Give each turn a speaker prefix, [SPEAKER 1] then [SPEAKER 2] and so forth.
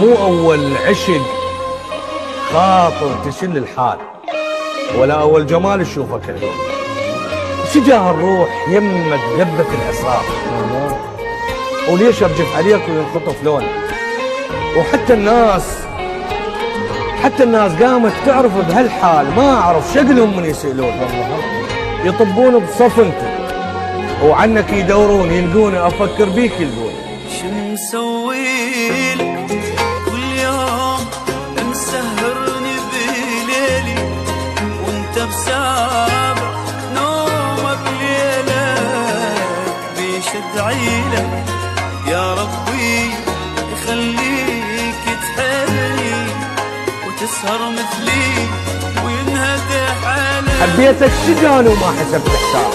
[SPEAKER 1] مو أول عشق خاطر تشل الحال، ولا أول جمال تشوفك اليوم. شجاه الروح يمك ذبة العصار، وليش أرجف عليك وينخطف لونك. وحتى الناس قامت تعرف بهالحال، ما أعرف شكلهم من يسألون، يطبون بصف انت وعنك يدورون، يلقوني أفكر بيك يلقوني.
[SPEAKER 2] شو مسويلك كل يوم مسهرني بليلي، وانت بسابع نومك ليلك، بيش ادعيلك يا ربي يخليك تحلي وتسهر مثلي وينهد حالك.
[SPEAKER 1] حبيتك سجان وما حسبت حساب،